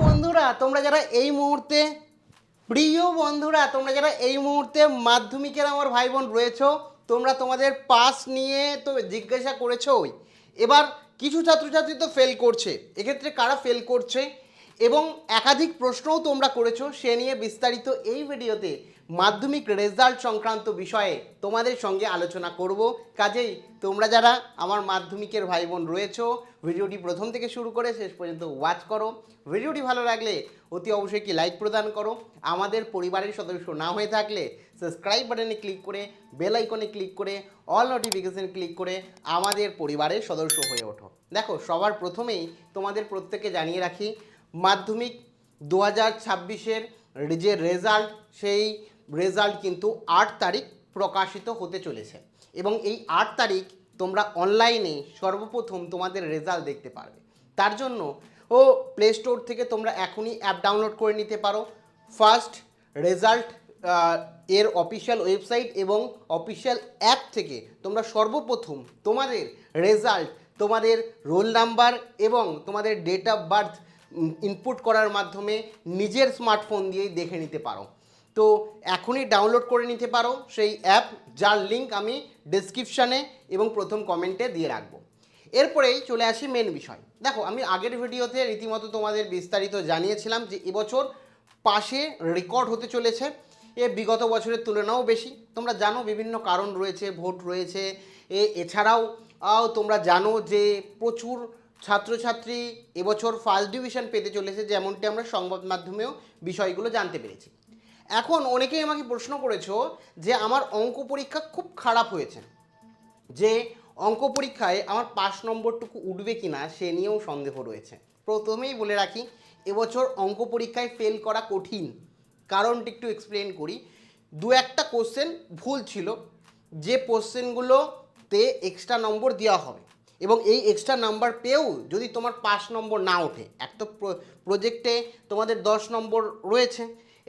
বন্ধুরা তোমরা যারা এই মুহূর্তে মাধ্যমিকের আমার ভাই বোন রয়েছো, তোমরা তোমাদের পাস নিয়ে তো জিজ্ঞাসা করেছোই। এবার কিছু ছাত্রছাত্রী তো ফেল করছে, এক্ষেত্রে কারা ফেল করছে এবং একাধিক প্রশ্নও তোমরা করেছো, সে নিয়ে বিস্তারিত এই ভিডিওতে মাধ্যমিক রেজাল্ট সংক্রান্ত বিষয়ে তোমাদের সঙ্গে আলোচনা করব। কাজেই তোমরা যারা আমার মাধ্যমিকের ভাই বোন রয়েছো, ভিডিওটি প্রথম থেকে শুরু করে শেষ পর্যন্ত ওয়াচ করো। ভিডিওটি ভালো লাগলে অতি অবশ্যই কি লাইক প্রদান করো। আমাদের পরিবারের সদস্য না হয়ে থাকলে সাবস্ক্রাইব বাটনে ক্লিক করে বেল আইকনে ক্লিক করে অল নোটিফিকেশন ক্লিক করে আমাদের পরিবারের সদস্য হয়ে ওঠো। দেখো, সবার প্রথমেই তোমাদের প্রত্যেককে জানিয়ে রাখি, মাধ্যমিক 2026-এর যে রেজাল্ট, সেই রেজাল্ট কিন্তু 8 তারিখ প্রকাশিত হতে চলেছে এবং এই 8 তারিখ তোমরা অনলাইনে সর্বপ্রথম তোমাদের রেজাল্ট দেখতে পারবে। তার জন্য প্লে স্টোর থেকে তোমরা এখনই অ্যাপ ডাউনলোড করে নিতে পারো। ফার্স্ট রেজাল্ট এর অফিসিয়াল ওয়েবসাইট এবং অফিসিয়াল অ্যাপ থেকে তোমরা সর্বপ্রথম তোমাদের রেজাল্ট, তোমাদের রোল নাম্বার এবং তোমাদের ডেট অফ বার্থ ইনপুট করার মাধ্যমে নিজের স্মার্টফোন দিয়েই দেখে নিতে পারো। তো এখনই ডাউনলোড করে নিতে পারো সেই অ্যাপ, যার লিঙ্ক আমি ডেসক্রিপশানে এবং প্রথম কমেন্টে দিয়ে রাখবো। এরপরেই চলে আসি মেন বিষয়। দেখো, আমি আগের ভিডিওতে রীতিমতো তোমাদের বিস্তারিত জানিয়েছিলাম যে এবছর পাশে রেকর্ড হতে চলেছে, বিগত বছরের তুলনাও বেশি। তোমরা জানো বিভিন্ন কারণ রয়েছে, ভোট রয়েছে, এছাড়াও তোমরা জানো যে প্রচুর ছাত্রছাত্রী এবছর ফার্স্ট ডিভিশন পেতে চলেছে, যেমনটি আমরা সংবাদ মাধ্যমেও বিষয়গুলো জানতে পেরেছি। এখন অনেকেই আমাকে প্রশ্ন করেছো যে আমার অঙ্ক পরীক্ষা খুব খারাপ হয়েছে, যে অঙ্ক পরীক্ষায় আমার পাস নম্বরটুকু উঠবে কি না সে নিয়েও সন্দেহ রয়েছে। প্রথমেই বলে রাখি, এবছর অঙ্ক পরীক্ষায় ফেল করা কঠিন। কারণটি একটু এক্সপ্লেন করি। দু একটা কোশ্চেন ভুল ছিল, যে কোশ্চেনগুলোতে এক্সট্রা নম্বর দেওয়া হবে এবং এই এক্সট্রা নাম্বার পেয়েও যদি তোমার পাস নম্বর না ওঠে, এক তো প্রজেক্টে তোমাদের 10 নম্বর রয়েছে,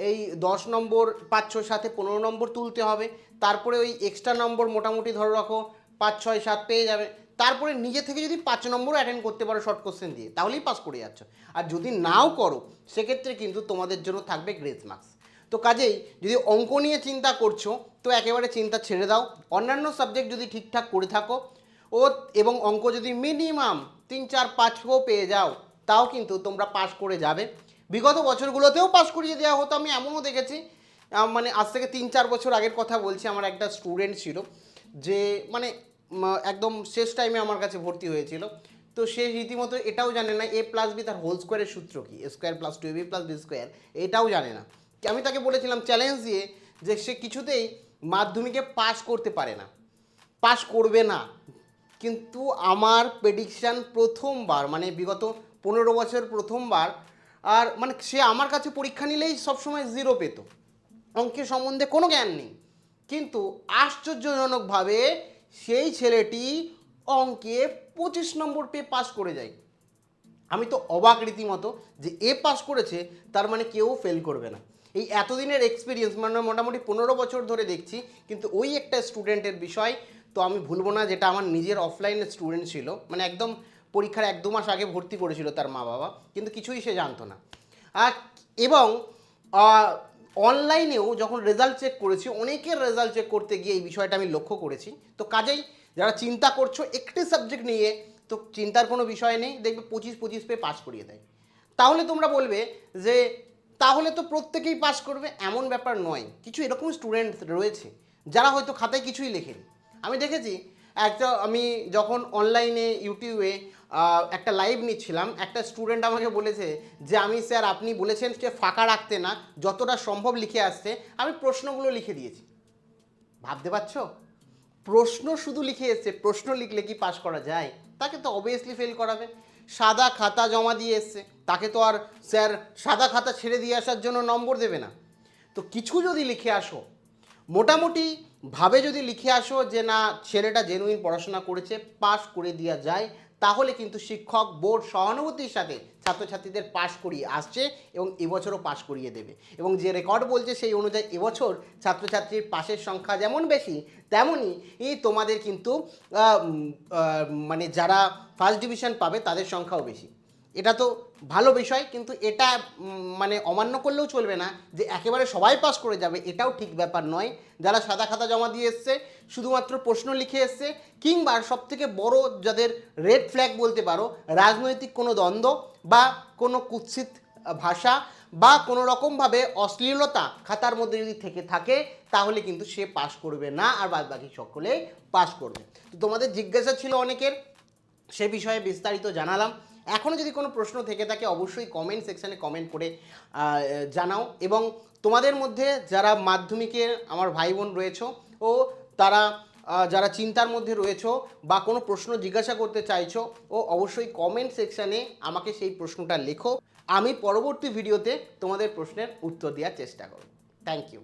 এই 10 নম্বর পাচ্ছ, সাথে 15 নম্বর তুলতে হবে, তারপরে ওই এক্সট্রা নম্বর মোটামুটি ধরে রাখো 5, 6, 7 পেয়ে যাবে। তারপরে নিজে থেকে যদি 5 নম্বরও অ্যাটেন্ড করতে পারো শর্ট কোশ্চেন দিয়ে, তাহলেই পাস করে যাচ্ছ। আর যদি নাও করো, সেক্ষেত্রে কিন্তু তোমাদের জন্য থাকবে গ্রেস মার্কস। তো কাজেই যদি অঙ্ক নিয়ে চিন্তা করছো, তো একেবারে চিন্তা ছেড়ে দাও। অন্যান্য সাবজেক্ট যদি ঠিকঠাক করে থাকো এবং অঙ্ক যদি মিনিমাম 3, 4, 5 পেয়ে যাও, তাও কিন্তু তোমরা পাস করে যাবে। বিগত বছরগুলোতেও পাস করিয়ে দেওয়া হতো, আমি এমনও দেখেছি। মানে আজ থেকে 3-4 বছর আগের কথা বলছি, আমার একটা স্টুডেন্ট ছিল যে মানে একদম শেষ টাইমে আমার কাছে ভর্তি হয়েছিল। তো সে রীতিমতো এটাও জানে না এ প্লাস বি তার হোল স্কোয়ারের সূত্র কি, a square plus 2ab plus b square, এটাও জানে না। আমি তাকে বলেছিলাম চ্যালেঞ্জ দিয়ে যে সে কিছুতেই মাধ্যমিকে পাস করতে পারে না, পাস করবে না। কিন্তু আমার প্রেডিকশান প্রথমবার, মানে বিগত 15 বছর প্রথমবার, আর মানে সে আমার কাছে পরীক্ষা নিলেই সবসময় 0 পেত, অঙ্কের সম্বন্ধে কোনো জ্ঞান নেই। কিন্তু আশ্চর্যজনকভাবে সেই ছেলেটি অঙ্কে 25 নম্বর পেয়ে পাস করে যায়। আমি তো অবাক রীতিমতো যে এ পাস করেছে, তার মানে কেউ ফেল করবে না। এই এতদিনের এক্সপিরিয়েন্স, মানে মোটামুটি 15 বছর ধরে দেখছি, কিন্তু ওই একটা স্টুডেন্টের বিষয় তো আমি ভুলবো না, যেটা আমার নিজের অফলাইনের স্টুডেন্ট ছিল, মানে একদম পরীক্ষার 1-2 মাস আগে ভর্তি করেছিল তার মা বাবা, কিন্তু কিছুই সে জানতো না। এবং অনলাইনেও যখন রেজাল্ট চেক করেছি, অনেকের রেজাল্ট চেক করতে গিয়ে এই বিষয়টা আমি লক্ষ্য করেছি। তো কাজেই যারা চিন্তা করছো একটি সাবজেক্ট নিয়ে, তো চিন্তার কোনো বিষয় নেই, দেখবে 25 পেয়ে পাস করিয়ে দেয়। তাহলে তোমরা বলবে যে তাহলে তো প্রত্যেকেই পাস করবে, এমন ব্যাপার নয়। কিছু এরকম স্টুডেন্ট রয়েছে যারা হয়তো খাতায় কিছুই লেখেনি। আমি দেখেছি আমি যখন অনলাইনে ইউটিউবে একটা লাইভ নিচ্ছিলাম, একটা স্টুডেন্ট আমাকে বলেছে যে আমি স্যার, আপনি বলেছেন যে ফাঁকা রাখতে না, যতটা সম্ভব লিখে আসতে, আমি প্রশ্নগুলো লিখে দিয়েছি। ভাবতে পারছো? প্রশ্ন শুধু লিখে এসছে, প্রশ্ন লিখলে কি পাস করা যায়? তাকে তো অবভিয়াসলি ফেল করাবে। সাদা খাতা জমা দিয়ে এসছে, তাকে তো আর স্যার সাদা খাতা ছেড়ে দিয়ে আসার জন্য নম্বর দেবে না। তো কিছু যদি লিখে আসো, মোটামুটি ভাবে যদি লিখে আসো যে না ছেলেটা জেনুইন পড়াশোনা করেছে, পাস করে দেওয়া যায়, তাহলে কিন্তু শিক্ষক বোর্ড সহানুভূতির সাথে ছাত্রছাত্রীদের পাস করিয়ে আসছে এবং এবছরও পাস করিয়ে দেবে। এবং যে রেকর্ড বলছে সেই অনুযায়ী এবছর ছাত্রছাত্রীর পাসের সংখ্যা যেমন বেশি, তেমনই তোমাদের কিন্তু মানে যারা ফার্স্ট ডিভিশন পাবে তাদের সংখ্যাও বেশি। এটা তো ভালো বিষয়, কিন্তু এটা মানে অমান্য করলেও চলবে না যে একেবারে সবাই পাস করে যাবে, এটাও ঠিক ব্যাপার নয়। যারা সাদা খাতা জমা দিয়ে এসছে, শুধুমাত্র প্রশ্ন লিখে এসছে, কিংবা সবথেকে বড় যাদের রেড ফ্ল্যাগ বলতে পারো, রাজনৈতিক কোনো দ্বন্দ্ব বা কোনো কুৎসিত ভাষা বা কোনো রকমভাবে অশ্লীলতা খাতার মধ্যে যদি থেকে থাকে, তাহলে কিন্তু সে পাস করবে না, আর বাদ বাকি সকলে পাস করবে। তো তোমাদের জিজ্ঞাসা ছিল অনেকের, সে বিষয়ে বিস্তারিত জানালাম। এখনও যদি কোনো প্রশ্ন থেকে থাকে অবশ্যই কমেন্ট সেকশানে কমেন্ট করে জানাও। এবং তোমাদের মধ্যে যারা মাধ্যমিকের আমার ভাই বোন রয়েছো ও তারা যারা চিন্তার মধ্যে রয়েছো বা কোনো প্রশ্ন জিজ্ঞাসা করতে চাইছো, ও অবশ্যই কমেন্ট সেকশানে আমাকে সেই প্রশ্নটা লেখো। আমি পরবর্তী ভিডিওতে তোমাদের প্রশ্নের উত্তর দেওয়ার চেষ্টা করব। Thank you.